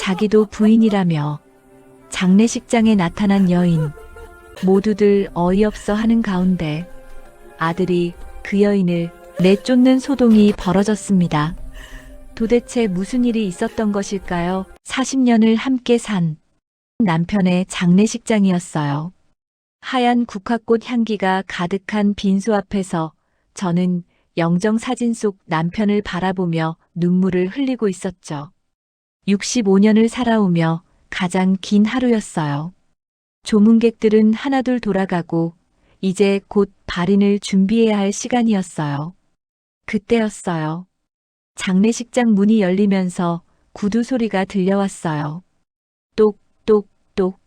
자기도 부인이라며 장례식장에 나타난 여인. 모두들 어이없어 하는 가운데 아들이 그 여인을 내쫓는 소동이 벌어졌습니다. 도대체 무슨 일이 있었던 것일까요? 40년을 함께 산 남편의 장례식장이었어요. 하얀 국화꽃 향기가 가득한 빈소 앞에서 저는 영정사진 속 남편을 바라보며 눈물을 흘리고 있었죠. 65년을 살아오며 가장 긴 하루였어요. 조문객들은 하나둘 돌아가고 이제 곧 발인을 준비해야 할 시간이었어요. 그때였어요. 장례식장 문이 열리면서 구두 소리가 들려왔어요. 똑똑똑.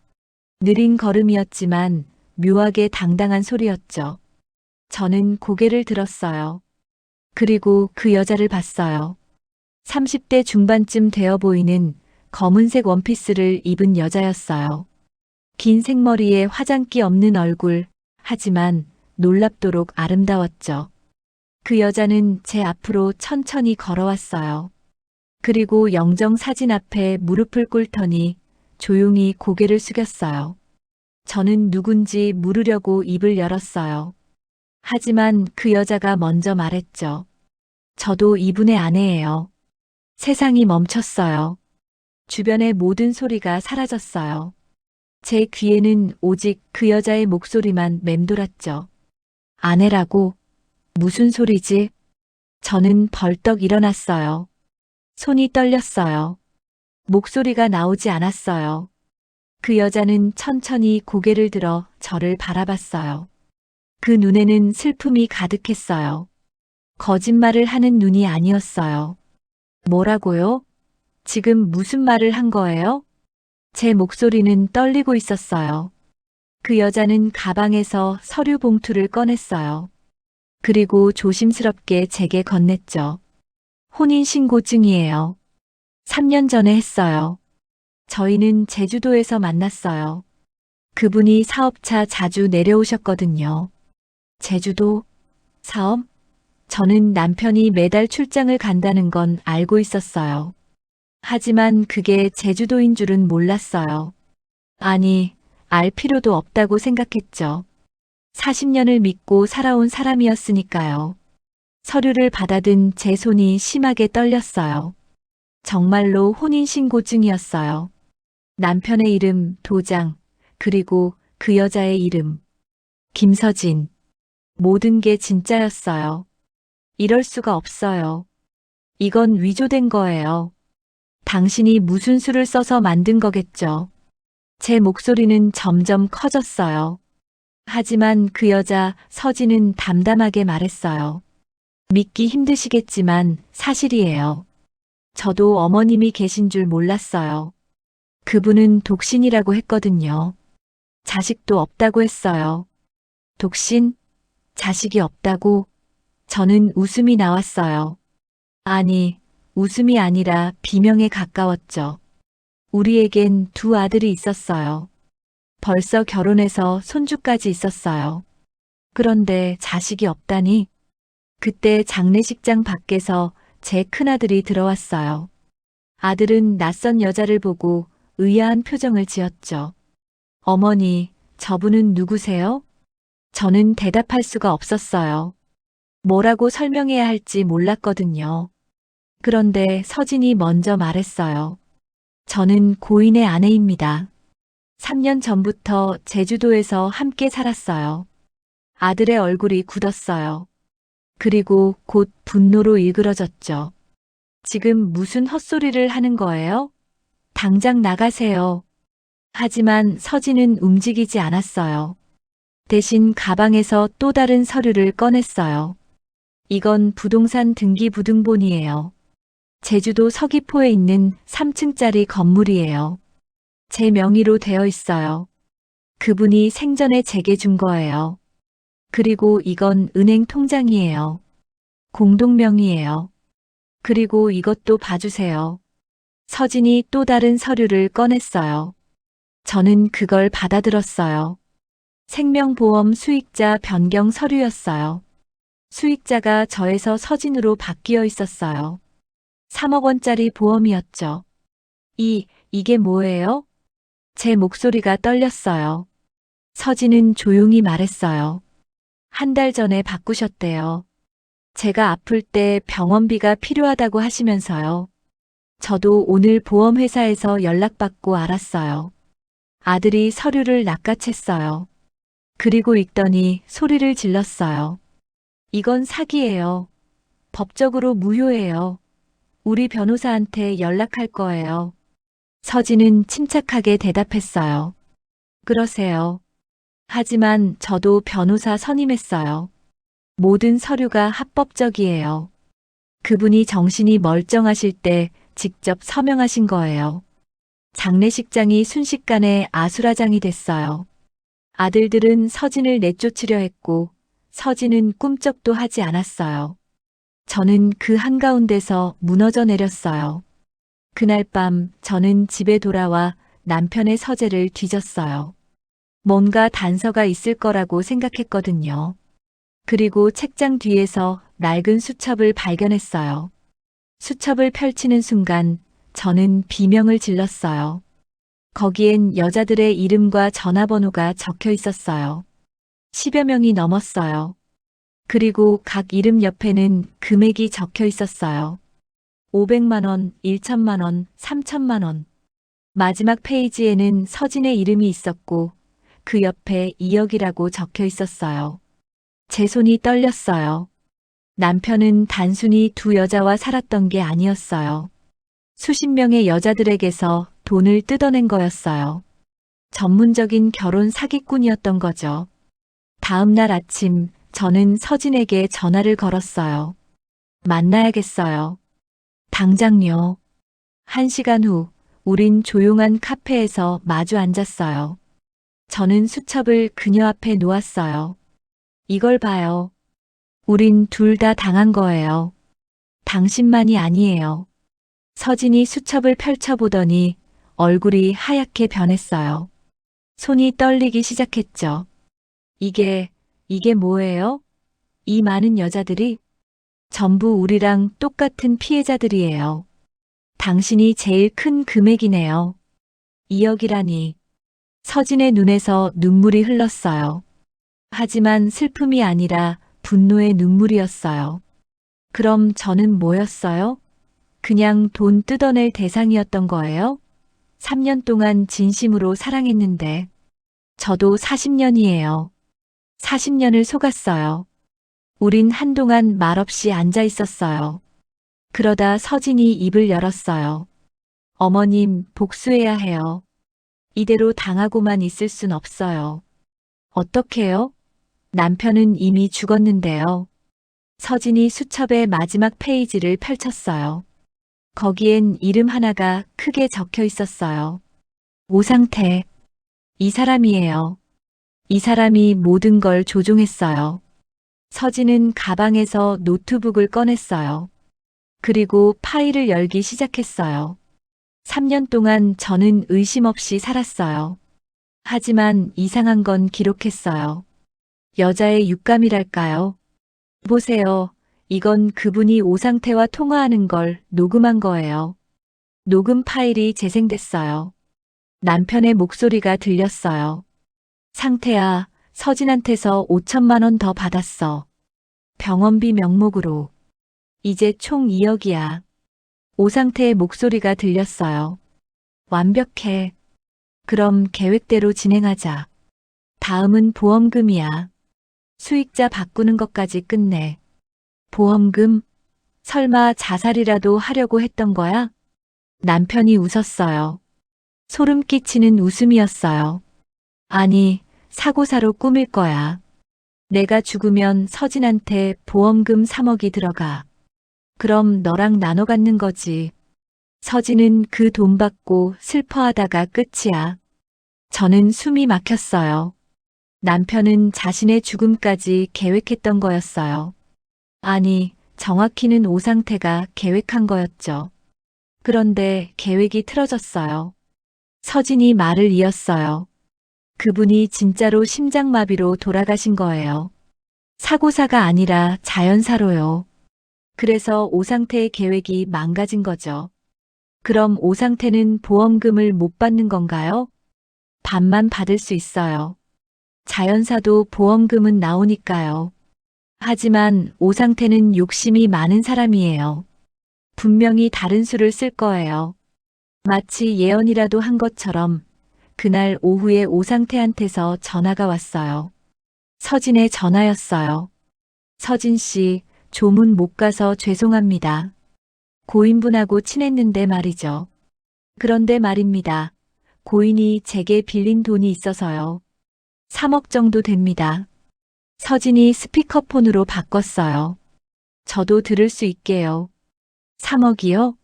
느린 걸음이었지만 묘하게 당당한 소리였죠. 저는 고개를 들었어요. 그리고 그 여자를 봤어요. 30대 중반쯤 되어 보이는 검은색 원피스를 입은 여자였어요. 긴 생머리에 화장기 없는 얼굴, 하지만 놀랍도록 아름다웠죠. 그 여자는 제 앞으로 천천히 걸어왔어요. 그리고 영정 사진 앞에 무릎을 꿇더니 조용히 고개를 숙였어요. 저는 누군지 물으려고 입을 열었어요. 하지만 그 여자가 먼저 말했죠. 저도 이분의 아내예요. 세상이 멈췄어요. 주변의 모든 소리가 사라졌어요. 제 귀에는 오직 그 여자의 목소리만 맴돌았죠. 아내라고? 무슨 소리지? 저는 벌떡 일어났어요. 손이 떨렸어요. 목소리가 나오지 않았어요. 그 여자는 천천히 고개를 들어 저를 바라봤어요. 그 눈에는 슬픔이 가득했어요. 거짓말을 하는 눈이 아니었어요. 뭐라고요? 지금 무슨 말을 한 거예요? 제 목소리는 떨리고 있었어요. 그 여자는 가방에서 서류 봉투를 꺼냈어요. 그리고 조심스럽게 제게 건넸죠. 혼인신고증이에요. 3년 전에 했어요. 저희는 제주도에서 만났어요. 그분이 사업차 자주 내려오셨거든요. 제주도? 사업? 저는 남편이 매달 출장을 간다는 건 알고 있었어요. 하지만 그게 제주도인 줄은 몰랐어요. 아니, 알 필요도 없다고 생각했죠. 40년을 믿고 살아온 사람이었으니까요. 서류를 받아든 제 손이 심하게 떨렸어요. 정말로 혼인신고증이었어요. 남편의 이름, 도장, 그리고 그 여자의 이름. 김서진. 모든 게 진짜였어요. 이럴 수가 없어요. 이건 위조된 거예요. 당신이 무슨 수를 써서 만든 거겠죠. 제 목소리는 점점 커졌어요. 하지만 그 여자 서진은 담담하게 말했어요. 믿기 힘드시겠지만 사실이에요. 저도 어머님이 계신 줄 몰랐어요. 그분은 독신이라고 했거든요. 자식도 없다고 했어요. 독신? 자식이 없다고? 저는 웃음이 나왔어요. 아니, 웃음이 아니라 비명에 가까웠죠. 우리에겐 두 아들이 있었어요. 벌써 결혼해서 손주까지 있었어요. 그런데 자식이 없다니? 그때 장례식장 밖에서 제 큰아들이 들어왔어요. 아들은 낯선 여자를 보고 의아한 표정을 지었죠. 어머니, 저분은 누구세요? 저는 대답할 수가 없었어요. 뭐라고 설명해야 할지 몰랐거든요. 그런데 서진이 먼저 말했어요. 저는 고인의 아내입니다. 3년 전부터 제주도에서 함께 살았어요. 아들의 얼굴이 굳었어요. 그리고 곧 분노로 일그러졌죠. 지금 무슨 헛소리를 하는 거예요? 당장 나가세요. 하지만 서진은 움직이지 않았어요. 대신 가방에서 또 다른 서류를 꺼냈어요. 이건 부동산 등기부등본이에요. 제주도 서귀포에 있는 3층짜리 건물이에요. 제 명의로 되어 있어요. 그분이 생전에 제게 준 거예요. 그리고 이건 은행 통장이에요. 공동명의예요. 그리고 이것도 봐주세요. 서진이 또 다른 서류를 꺼냈어요. 저는 그걸 받아들었어요. 생명보험 수익자 변경 서류였어요. 수익자가 저에서 서진으로 바뀌어 있었어요. 3억 원짜리 보험이었죠. 이게 뭐예요? 제 목소리가 떨렸어요. 서진은 조용히 말했어요. 한 달 전에 바꾸셨대요. 제가 아플 때 병원비가 필요하다고 하시면서요. 저도 오늘 보험회사에서 연락받고 알았어요. 아들이 서류를 낚아챘어요. 그리고 읽더니 소리를 질렀어요. 이건 사기예요. 법적으로 무효예요. 우리 변호사한테 연락할 거예요. 서진은 침착하게 대답했어요. 그러세요. 하지만 저도 변호사 선임했어요. 모든 서류가 합법적이에요. 그분이 정신이 멀쩡하실 때 직접 서명하신 거예요. 장례식장이 순식간에 아수라장이 됐어요. 아들들은 서진을 내쫓으려 했고 서진은 꿈쩍도 하지 않았어요. 저는 그 한가운데서 무너져 내렸어요. 그날 밤 저는 집에 돌아와 남편의 서재를 뒤졌어요. 뭔가 단서가 있을 거라고 생각했거든요. 그리고 책장 뒤에서 낡은 수첩을 발견했어요. 수첩을 펼치는 순간 저는 비명을 질렀어요. 거기엔 여자들의 이름과 전화번호가 적혀 있었어요. 10여 명이 넘었어요. 그리고 각 이름 옆에는 금액이 적혀 있었어요. 500만 원, 1천만 원, 3천만 원. 마지막 페이지에는 서진의 이름이 있었고 그 옆에 2억이라고 적혀 있었어요. 제 손이 떨렸어요. 남편은 단순히 두 여자와 살았던 게 아니었어요. 수십 명의 여자들에게서 돈을 뜯어낸 거였어요. 전문적인 결혼 사기꾼이었던 거죠. 다음 날 아침 저는 서진에게 전화를 걸었어요. 만나야겠어요. 당장요. 1시간 후 우린 조용한 카페에서 마주 앉았어요. 저는 수첩을 그녀 앞에 놓았어요. 이걸 봐요. 우린 둘 다 당한 거예요. 당신만이 아니에요. 서진이 수첩을 펼쳐보더니 얼굴이 하얗게 변했어요. 손이 떨리기 시작했죠. 이게 뭐예요? 이 많은 여자들이 전부 우리랑 똑같은 피해자들이에요. 당신이 제일 큰 금액이네요. 2억이라니. 서진의 눈에서 눈물이 흘렀어요. 하지만 슬픔이 아니라 분노의 눈물이었어요. 그럼 저는 뭐였어요? 그냥 돈 뜯어낼 대상이었던 거예요? 3년 동안 진심으로 사랑했는데. 저도 40년이에요. 40년을 속았어요. 우린 한동안 말없이 앉아 있었어요. 그러다 서진이 입을 열었어요. 어머님, 복수해야 해요. 이대로 당하고만 있을 순 없어요. 어떡해요? 남편은 이미 죽었는데요. 서진이 수첩의 마지막 페이지를 펼쳤어요. 거기엔 이름 하나가 크게 적혀 있었어요. 오상태. 이 사람이에요. 이 사람이 모든 걸 조종했어요. 서진은 가방에서 노트북을 꺼냈어요. 그리고 파일을 열기 시작했어요. 3년 동안 저는 의심 없이 살았어요. 하지만 이상한 건 기록했어요. 여자의 육감이랄까요? 보세요. 이건 그분이 오상태와 통화하는 걸 녹음한 거예요. 녹음 파일이 재생됐어요. 남편의 목소리가 들렸어요. 상태야, 서진한테서 5천만 원 더 받았어. 병원비 명목으로. 이제 총 2억이야. 오상태의 목소리가 들렸어요. 완벽해. 그럼 계획대로 진행하자. 다음은 보험금이야. 수익자 바꾸는 것까지 끝내. 보험금? 설마 자살이라도 하려고 했던 거야? 남편이 웃었어요. 소름 끼치는 웃음이었어요. 아니, 사고사로 꾸밀 거야. 내가 죽으면 서진한테 보험금 3억이 들어가. 그럼 너랑 나눠 갖는 거지. 서진은 그 돈 받고 슬퍼하다가 끝이야. 저는 숨이 막혔어요. 남편은 자신의 죽음까지 계획했던 거였어요. 아니, 정확히는 오상태가 계획한 거였죠. 그런데 계획이 틀어졌어요. 서진이 말을 이었어요. 그분이 진짜로 심장마비로 돌아가신 거예요. 사고사가 아니라 자연사로요. 그래서 오상태의 계획이 망가진 거죠. 그럼 오상태는 보험금을 못 받는 건가요? 반만 받을 수 있어요. 자연사도 보험금은 나오니까요. 하지만 오상태는 욕심이 많은 사람이에요. 분명히 다른 수를 쓸 거예요. 마치 예언이라도 한 것처럼 그날 오후에 오상태한테서 전화가 왔어요. 서진의 전화였어요. 서진 씨, 조문 못 가서 죄송합니다. 고인분하고 친했는데 말이죠. 그런데 말입니다. 고인이 제게 빌린 돈이 있어서요. 3억 정도 됩니다. 서진이 스피커폰으로 바꿨어요. 저도 들을 수 있게요. 3억이요?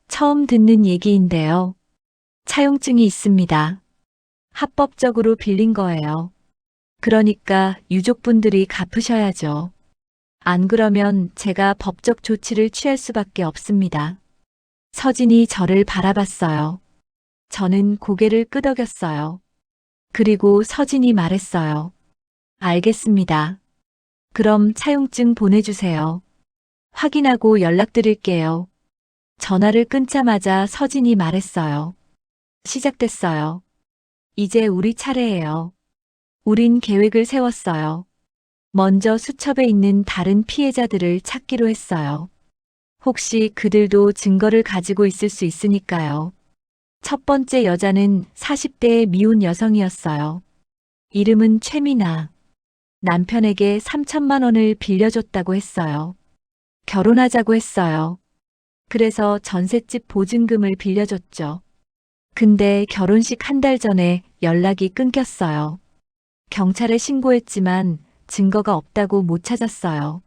처음 듣는 얘기인데요. 차용증이 있습니다. 합법적으로 빌린 거예요. 그러니까 유족분들이 갚으셔야죠. 안 그러면 제가 법적 조치를 취할 수밖에 없습니다. 서진이 저를 바라봤어요. 저는 고개를 끄덕였어요. 그리고 서진이 말했어요. 알겠습니다. 그럼 차용증 보내주세요. 확인하고 연락드릴게요. 전화를 끊자마자 서진이 말했어요. 시작됐어요. 이제 우리 차례예요. 우린 계획을 세웠어요. 먼저 수첩에 있는 다른 피해자들을 찾기로 했어요. 혹시 그들도 증거를 가지고 있을 수 있으니까요. 첫 번째 여자는 40대의 미혼 여성이었어요. 이름은 최미나. 남편에게 3천만 원을 빌려줬다고 했어요. 결혼하자고 했어요. 그래서 전셋집 보증금을 빌려줬죠. 근데 결혼식 한 달 전에 연락이 끊겼어요. 경찰에 신고했지만 증거가 없다고 못 찾았어요.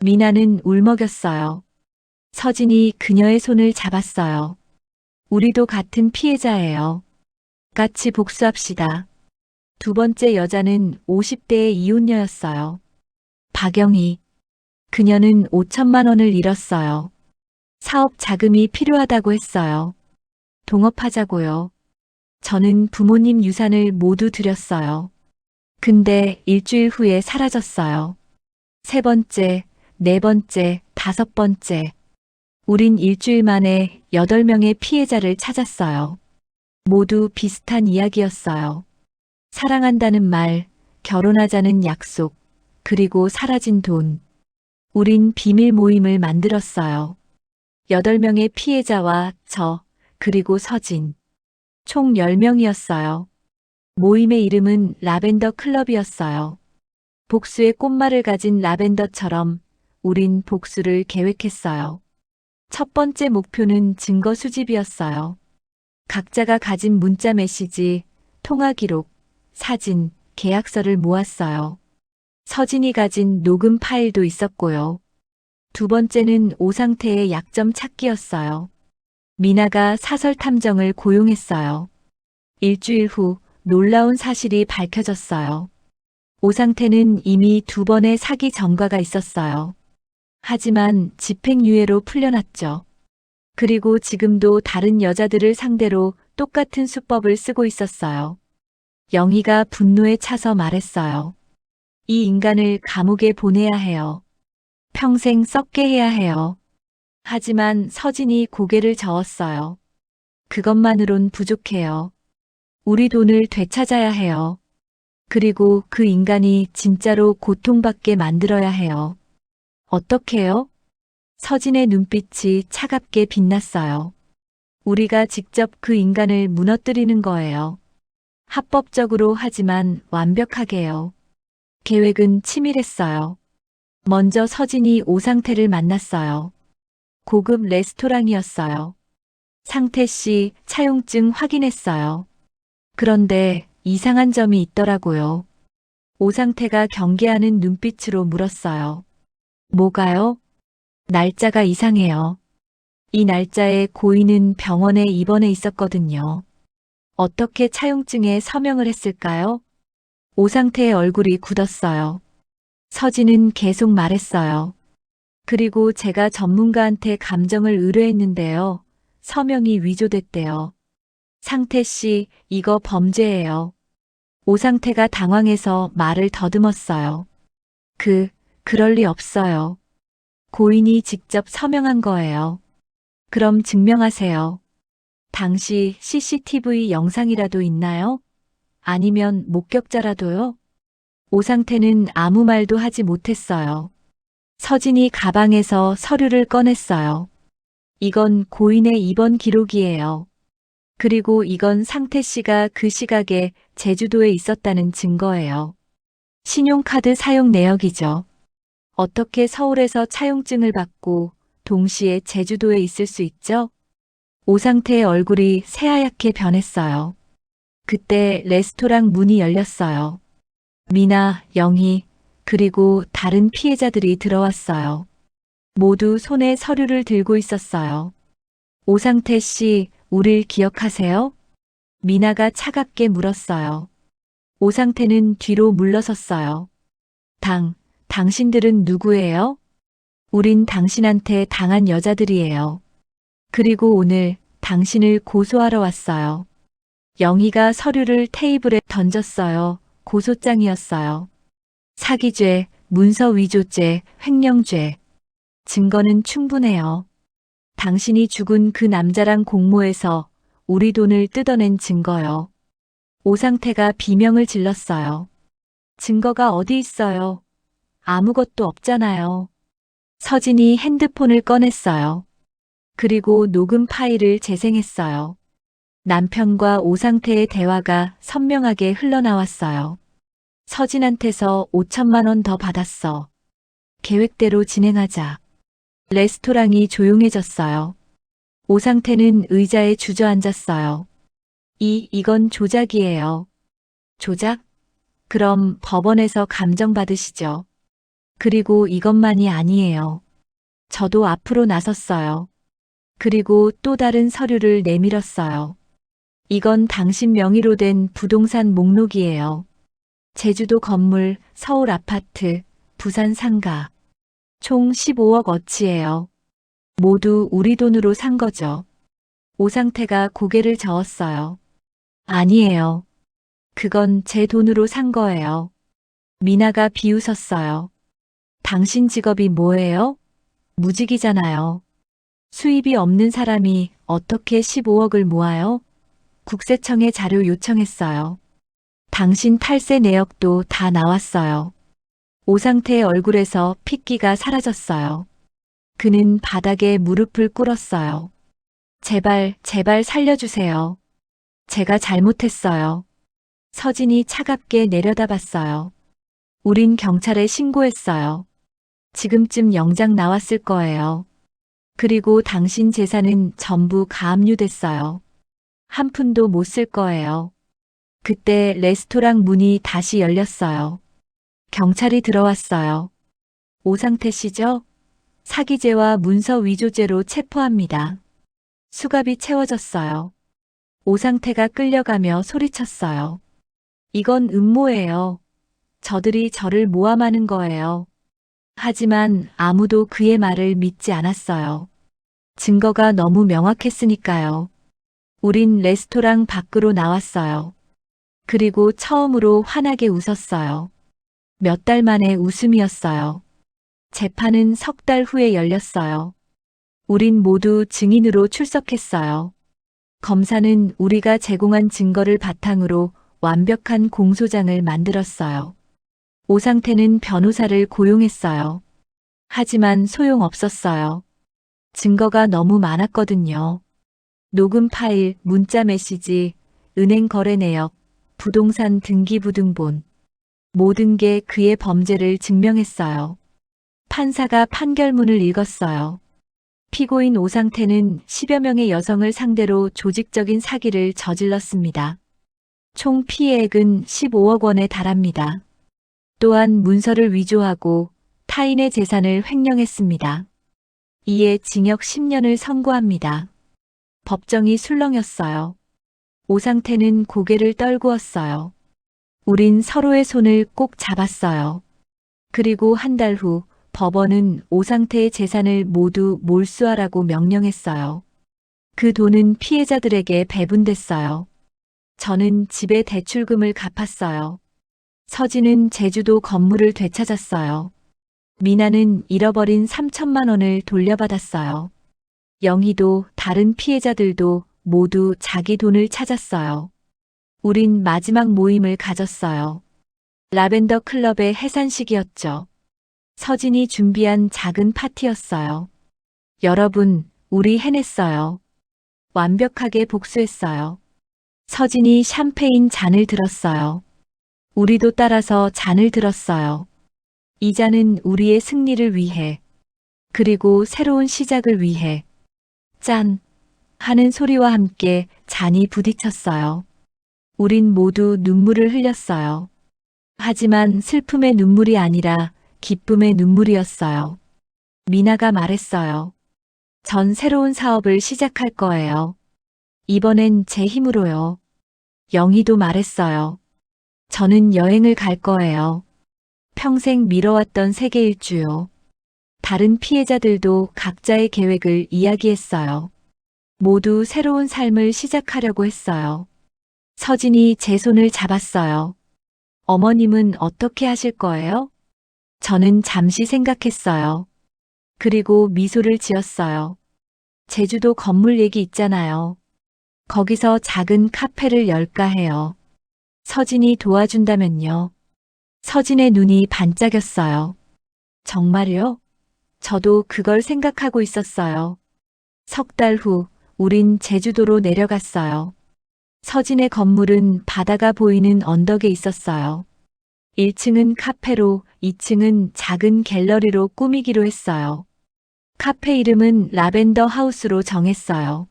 미나는 울먹였어요. 서진이 그녀의 손을 잡았어요. 우리도 같은 피해자예요. 같이 복수합시다. 두 번째 여자는 50대의 이혼녀였어요. 박영희. 그녀는 5천만 원을 잃었어요. 사업 자금이 필요하다고 했어요. 동업하자고요. 저는 부모님 유산을 모두 드렸어요. 근데 일주일 후에 사라졌어요. 세 번째, 네 번째, 다섯 번째. 우린 일주일 만에 8명의 피해자를 찾았어요. 모두 비슷한 이야기였어요. 사랑한다는 말, 결혼하자는 약속, 그리고 사라진 돈. 우린 비밀 모임을 만들었어요. 8명의 피해자와 저, 그리고 서진. 총 10명이었어요. 모임의 이름은 라벤더 클럽이었어요. 복수의 꽃말을 가진 라벤더처럼 우린 복수를 계획했어요. 첫 번째 목표는 증거 수집이었어요. 각자가 가진 문자 메시지, 통화 기록, 사진, 계약서를 모았어요. 서진이 가진 녹음 파일도 있었고요. 두 번째는 오상태의 약점 찾기였어요. 미나가 사설 탐정을 고용했어요. 일주일 후 놀라운 사실이 밝혀졌어요. 오상태는 이미 2번의 사기 전과가 있었어요. 하지만 집행유예로 풀려났죠. 그리고 지금도 다른 여자들을 상대로 똑같은 수법을 쓰고 있었어요. 영희가 분노에 차서 말했어요. 이 인간을 감옥에 보내야 해요. 평생 썩게 해야 해요. 하지만 서진이 고개를 저었어요. 그것만으론 부족해요. 우리 돈을 되찾아야 해요. 그리고 그 인간이 진짜로 고통받게 만들어야 해요. 어떻게요? 서진의 눈빛이 차갑게 빛났어요. 우리가 직접 그 인간을 무너뜨리는 거예요. 합법적으로 하지만 완벽하게요. 계획은 치밀했어요. 먼저 서진이 오상태를 만났어요. 고급 레스토랑이었어요. 상태 씨 차용증 확인했어요. 그런데 이상한 점이 있더라고요. 오상태가 경계하는 눈빛으로 물었어요. 뭐가요? 날짜가 이상해요. 이 날짜에 고인은 병원에 입원해 있었거든요. 어떻게 차용증에 서명을 했을까요? 오상태의 얼굴이 굳었어요. 서진은 계속 말했어요. 그리고 제가 전문가한테 감정을 의뢰했는데요. 서명이 위조됐대요. 상태 씨, 이거 범죄예요. 오상태가 당황해서 말을 더듬었어요. 그럴 리 없어요. 고인이 직접 서명한 거예요. 그럼 증명하세요. 당시 CCTV 영상이라도 있나요? 아니면 목격자라도요? 오상태는 아무 말도 하지 못했어요. 서진이 가방에서 서류를 꺼냈어요. 이건 고인의 입원 기록이에요. 그리고 이건 상태 씨가 그 시각에 제주도에 있었다는 증거예요. 신용카드 사용 내역이죠. 어떻게 서울에서 차용증을 받고 동시에 제주도에 있을 수 있죠? 오상태의 얼굴이 새하얗게 변했어요. 그때 레스토랑 문이 열렸어요. 미나, 영희, 그리고 다른 피해자들이 들어왔어요. 모두 손에 서류를 들고 있었어요. 오상태 씨, 우릴 기억하세요? 미나가 차갑게 물었어요. 오상태는 뒤로 물러섰어요. 당신들은 누구예요? 우린 당신한테 당한 여자들이에요. 그리고 오늘 당신을 고소하러 왔어요. 영희가 서류를 테이블에 던졌어요. 고소장이었어요. 사기죄, 문서 위조죄, 횡령죄. 증거는 충분해요. 당신이 죽은 그 남자랑 공모해서 우리 돈을 뜯어낸 증거요. 오상태가 비명을 질렀어요. 증거가 어디 있어요? 아무것도 없잖아요. 서진이 핸드폰을 꺼냈어요. 그리고 녹음 파일을 재생했어요. 남편과 오상태의 대화가 선명하게 흘러나왔어요. 서진한테서 5천만 원 더 받았어. 계획대로 진행하자. 레스토랑이 조용해졌어요. 오상태는 의자에 주저앉았어요. 이건 조작이에요. 조작? 그럼 법원에서 감정받으시죠. 그리고 이것만이 아니에요. 저도 앞으로 나섰어요. 그리고 또 다른 서류를 내밀었어요. 이건 당신 명의로 된 부동산 목록이에요. 제주도 건물, 서울 아파트, 부산 상가. 총 15억 어치예요. 모두 우리 돈으로 산 거죠. 오상태가 고개를 저었어요. 아니에요. 그건 제 돈으로 산 거예요. 미나가 비웃었어요. 당신 직업이 뭐예요? 무직이잖아요. 수입이 없는 사람이 어떻게 15억을 모아요? 국세청에 자료 요청했어요. 당신 탈세 내역도 다 나왔어요. 오상태의 얼굴에서 핏기가 사라졌어요. 그는 바닥에 무릎을 꿇었어요. 제발 살려주세요. 제가 잘못했어요. 서진이 차갑게 내려다봤어요. 우린 경찰에 신고했어요. 지금쯤 영장 나왔을 거예요. 그리고 당신 재산은 전부 가압류됐어요. 한 푼도 못 쓸 거예요. 그때 레스토랑 문이 다시 열렸어요. 경찰이 들어왔어요. 오상태 씨죠? 사기죄와 문서 위조죄로 체포합니다. 수갑이 채워졌어요. 오상태가 끌려가며 소리쳤어요. 이건 음모예요. 저들이 저를 모함하는 거예요. 하지만 아무도 그의 말을 믿지 않았어요. 증거가 너무 명확했으니까요. 우린 레스토랑 밖으로 나왔어요. 그리고 처음으로 환하게 웃었어요. 몇 달 만에 웃음이었어요. 재판은 석 달 후에 열렸어요. 우린 모두 증인으로 출석했어요. 검사는 우리가 제공한 증거를 바탕으로 완벽한 공소장을 만들었어요. 오상태는 변호사를 고용했어요. 하지만 소용없었어요. 증거가 너무 많았거든요. 녹음 파일, 문자 메시지, 은행 거래 내역, 부동산 등기부등본. 모든 게 그의 범죄를 증명했어요. 판사가 판결문을 읽었어요. 피고인 오상태는 10여 명의 여성을 상대로 조직적인 사기를 저질렀습니다. 총 피해액은 15억 원에 달합니다. 또한 문서를 위조하고 타인의 재산을 횡령했습니다. 이에 징역 10년을 선고합니다. 법정이 술렁였어요. 오상태는 고개를 떨구었어요. 우린 서로의 손을 꼭 잡았어요. 그리고 한 달 후 법원은 오상태의 재산을 모두 몰수하라고 명령했어요. 그 돈은 피해자들에게 배분됐어요. 저는 집에 대출금을 갚았어요. 서진은 제주도 건물을 되찾았어요. 미나는 잃어버린 3천만 원을 돌려받았어요. 영희도 다른 피해자들도 모두 자기 돈을 찾았어요. 우린 마지막 모임을 가졌어요. 라벤더 클럽의 해산식이었죠. 서진이 준비한 작은 파티였어요. 여러분, 우리 해냈어요. 완벽하게 복수했어요. 서진이 샴페인 잔을 들었어요. 우리도 따라서 잔을 들었어요. 이 잔은 우리의 승리를 위해, 그리고 새로운 시작을 위해. 짠! 하는 소리와 함께 잔이 부딪혔어요. 우린 모두 눈물을 흘렸어요. 하지만 슬픔의 눈물이 아니라 기쁨의 눈물이었어요. 미나가 말했어요. 전 새로운 사업을 시작할 거예요. 이번엔 제 힘으로요. 영희도 말했어요. 저는 여행을 갈 거예요. 평생 미뤄왔던 세계 일주요. 다른 피해자들도 각자의 계획을 이야기했어요. 모두 새로운 삶을 시작하려고 했어요. 서진이 제 손을 잡았어요. 어머님은 어떻게 하실 거예요? 저는 잠시 생각했어요. 그리고 미소를 지었어요. 제주도 건물 얘기 있잖아요. 거기서 작은 카페를 열까 해요. 서진이 도와준다면요. 서진의 눈이 반짝였어요. 정말요? 저도 그걸 생각하고 있었어요. 석 달 후, 우린 제주도로 내려갔어요. 서진의 건물은 바다가 보이는 언덕에 있었어요. 1층은 카페로, 2층은 작은 갤러리로 꾸미기로 했어요. 카페 이름은 라벤더 하우스로 정했어요.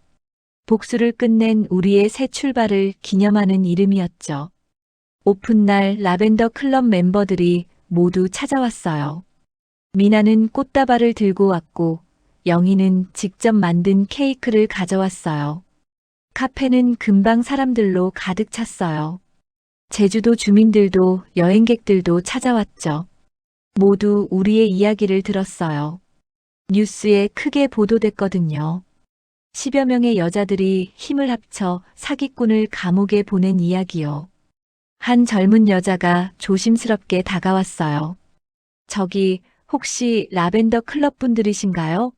복수를 끝낸 우리의 새 출발을 기념하는 이름이었죠. 오픈날 라벤더 클럽 멤버들이 모두 찾아왔어요. 미나는 꽃다발을 들고 왔고, 영희는 직접 만든 케이크를 가져왔어요. 카페는 금방 사람들로 가득 찼어요. 제주도 주민들도 여행객들도 찾아왔죠. 모두 우리의 이야기를 들었어요. 뉴스에 크게 보도됐거든요. 10여 명의 여자들이 힘을 합쳐 사기꾼을 감옥에 보낸 이야기요. 한 젊은 여자가 조심스럽게 다가왔어요. 저기 혹시 라벤더 클럽 분들이신가요?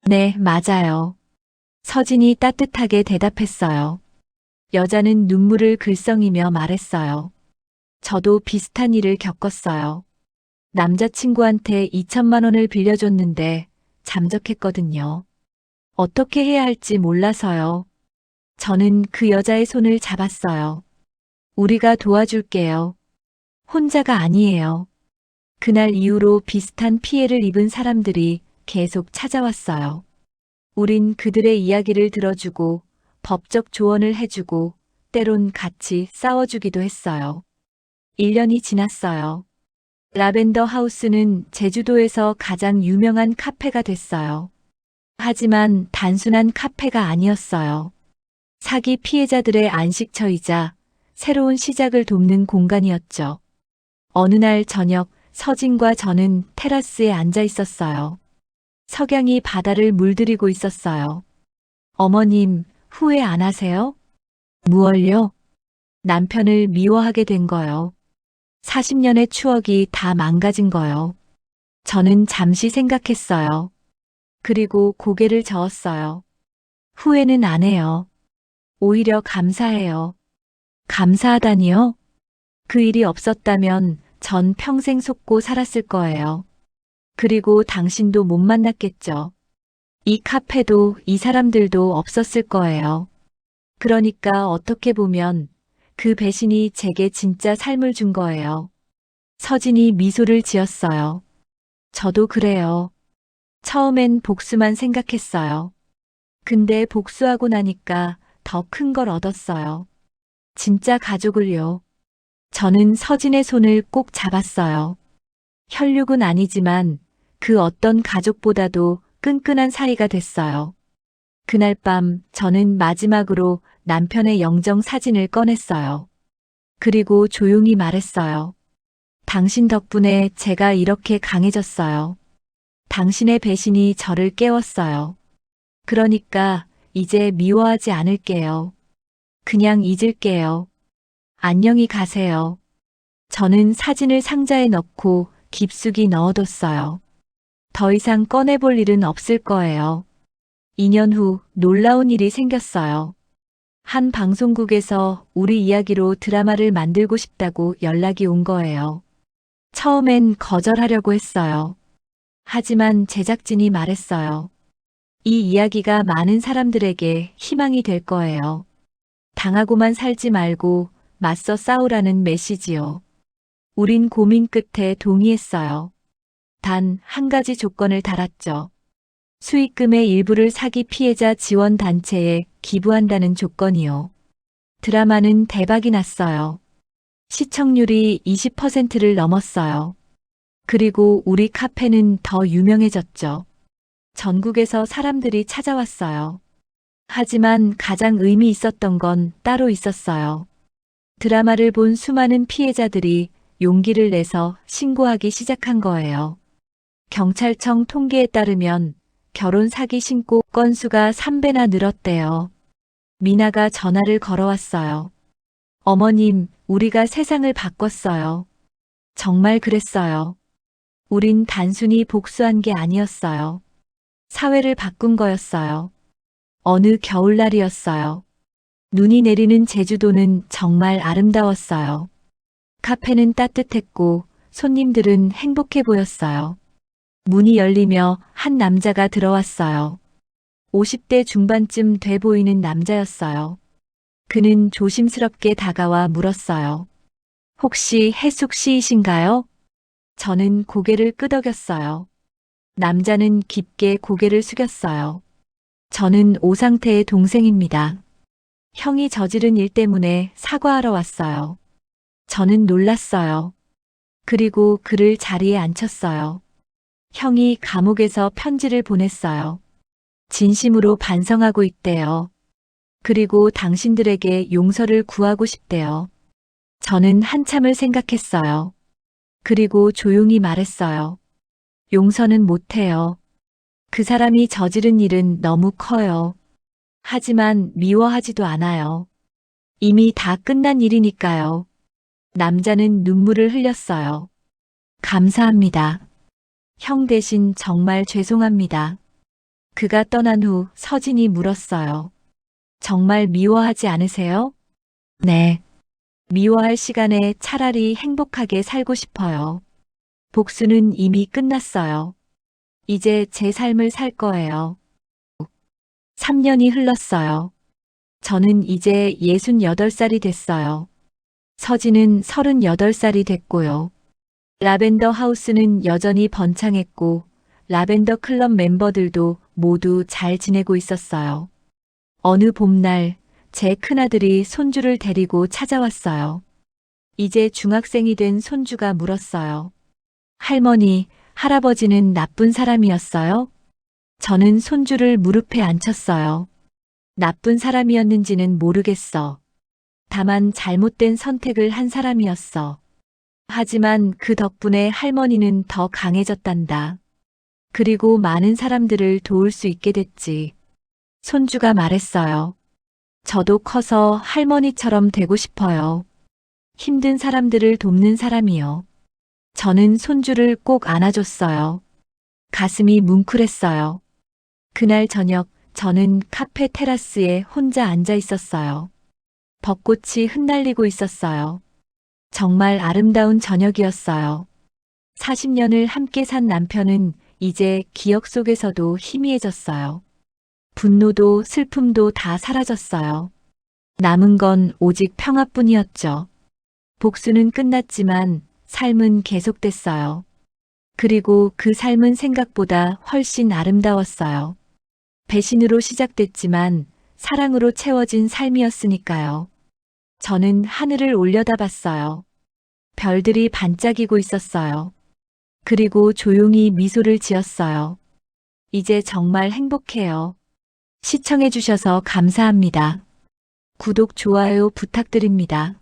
네, 맞아요. 서진이 따뜻하게 대답했어요. 여자는 눈물을 글썽이며 말했어요. 저도 비슷한 일을 겪었어요. 남자친구한테 2천만 원을 빌려줬는데 잠적했거든요. 어떻게 해야 할지 몰라서요. 저는 그 여자의 손을 잡았어요. 우리가 도와줄게요. 혼자가 아니에요. 그날 이후로 비슷한 피해를 입은 사람들이 계속 찾아왔어요. 우린 그들의 이야기를 들어주고 법적 조언을 해주고 때론 같이 싸워주기도 했어요. 1년이 지났어요. 라벤더 하우스는 제주도에서 가장 유명한 카페가 됐어요. 하지만 단순한 카페가 아니었어요. 사기 피해자들의 안식처이자 새로운 시작을 돕는 공간이었죠. 어느 날 저녁 서진과 저는 테라스에 앉아 있었어요. 석양이 바다를 물들이고 있었어요. 어머님, 후회 안 하세요? 무얼요? 남편을 미워하게 된 거요. 40년의 추억이 다 망가진 거요. 저는 잠시 생각했어요. 그리고 고개를 저었어요. 후회는 안 해요. 오히려 감사해요. 감사하다니요? 그 일이 없었다면 전 평생 속고 살았을 거예요. 그리고 당신도 못 만났겠죠. 이 카페도 이 사람들도 없었을 거예요. 그러니까 어떻게 보면 그 배신이 제게 진짜 삶을 준 거예요. 서진이 미소를 지었어요. 저도 그래요. 처음엔 복수만 생각했어요. 근데 복수하고 나니까 더 큰 걸 얻었어요. 진짜 가족을요. 저는 서진의 손을 꼭 잡았어요. 혈육은 아니지만 그 어떤 가족보다도 끈끈한 사이가 됐어요. 그날 밤 저는 마지막으로 남편의 영정 사진을 꺼냈어요. 그리고 조용히 말했어요. 당신 덕분에 제가 이렇게 강해졌어요. 당신의 배신이 저를 깨웠어요. 그러니까 이제 미워하지 않을게요. 그냥 잊을게요. 안녕히 가세요. 저는 사진을 상자에 넣고 깊숙이 넣어뒀어요. 더 이상 꺼내볼 일은 없을 거예요. 2년 후 놀라운 일이 생겼어요. 한 방송국에서 우리 이야기로 드라마를 만들고 싶다고 연락이 온 거예요. 처음엔 거절하려고 했어요. 하지만 제작진이 말했어요. 이 이야기가 많은 사람들에게 희망이 될 거예요. 당하고만 살지 말고 맞서 싸우라는 메시지요. 우린 고민 끝에 동의했어요. 단 한 가지 조건을 달았죠. 수익금의 일부를 사기 피해자 지원 단체에 기부한다는 조건이요. 드라마는 대박이 났어요. 시청률이 20%를 넘었어요. 그리고 우리 카페는 더 유명해졌죠. 전국에서 사람들이 찾아왔어요. 하지만 가장 의미 있었던 건 따로 있었어요. 드라마를 본 수많은 피해자들이 용기를 내서 신고하기 시작한 거예요. 경찰청 통계에 따르면 결혼 사기 신고 건수가 3배나 늘었대요. 미나가 전화를 걸어왔어요. 어머님, 우리가 세상을 바꿨어요. 정말 그랬어요. 우린 단순히 복수한 게 아니었어요. 사회를 바꾼 거였어요. 어느 겨울날이었어요. 눈이 내리는 제주도는 정말 아름다웠어요. 카페는 따뜻했고 손님들은 행복해 보였어요. 문이 열리며 한 남자가 들어왔어요. 50대 중반쯤 돼 보이는 남자였어요. 그는 조심스럽게 다가와 물었어요. 혹시 해숙 씨이신가요? 저는 고개를 끄덕였어요. 남자는 깊게 고개를 숙였어요. 저는 오상태의 동생입니다. 형이 저지른 일 때문에 사과하러 왔어요. 저는 놀랐어요. 그리고 그를 자리에 앉혔어요. 형이 감옥에서 편지를 보냈어요. 진심으로 반성하고 있대요. 그리고 당신들에게 용서를 구하고 싶대요. 저는 한참을 생각했어요. 그리고 조용히 말했어요. 용서는 못해요. 그 사람이 저지른 일은 너무 커요. 하지만 미워하지도 않아요. 이미 다 끝난 일이니까요. 남자는 눈물을 흘렸어요. 감사합니다. 형 대신 정말 죄송합니다. 그가 떠난 후 서진이 물었어요. 정말 미워하지 않으세요? 네. 미워할 시간에 차라리 행복하게 살고 싶어요. 복수는 이미 끝났어요. 이제 제 삶을 살 거예요. 3년이 흘렀어요. 저는 이제 68살이 됐어요. 서진은 38살이 됐고요. 라벤더 하우스는 여전히 번창했고 라벤더 클럽 멤버들도 모두 잘 지내고 있었어요. 어느 봄날 제 큰아들이 손주를 데리고 찾아왔어요. 이제 중학생이 된 손주가 물었어요. 할머니, 할아버지는 나쁜 사람이었어요? 저는 손주를 무릎에 앉혔어요. 나쁜 사람이었는지는 모르겠어. 다만 잘못된 선택을 한 사람이었어. 하지만 그 덕분에 할머니는 더 강해졌단다. 그리고 많은 사람들을 도울 수 있게 됐지. 손주가 말했어요. 저도 커서 할머니처럼 되고 싶어요. 힘든 사람들을 돕는 사람이요. 저는 손주를 꼭 안아줬어요. 가슴이 뭉클했어요. 그날 저녁 저는 카페 테라스에 혼자 앉아 있었어요. 벚꽃이 흩날리고 있었어요. 정말 아름다운 저녁이었어요. 40년을 함께 산 남편은 이제 기억 속에서도 희미해졌어요. 분노도 슬픔도 다 사라졌어요. 남은 건 오직 평화뿐이었죠. 복수는 끝났지만 삶은 계속됐어요. 그리고 그 삶은 생각보다 훨씬 아름다웠어요. 배신으로 시작됐지만 사랑으로 채워진 삶이었으니까요. 저는 하늘을 올려다봤어요. 별들이 반짝이고 있었어요. 그리고 조용히 미소를 지었어요. 이제 정말 행복해요. 시청해주셔서 감사합니다. 구독, 좋아요 부탁드립니다.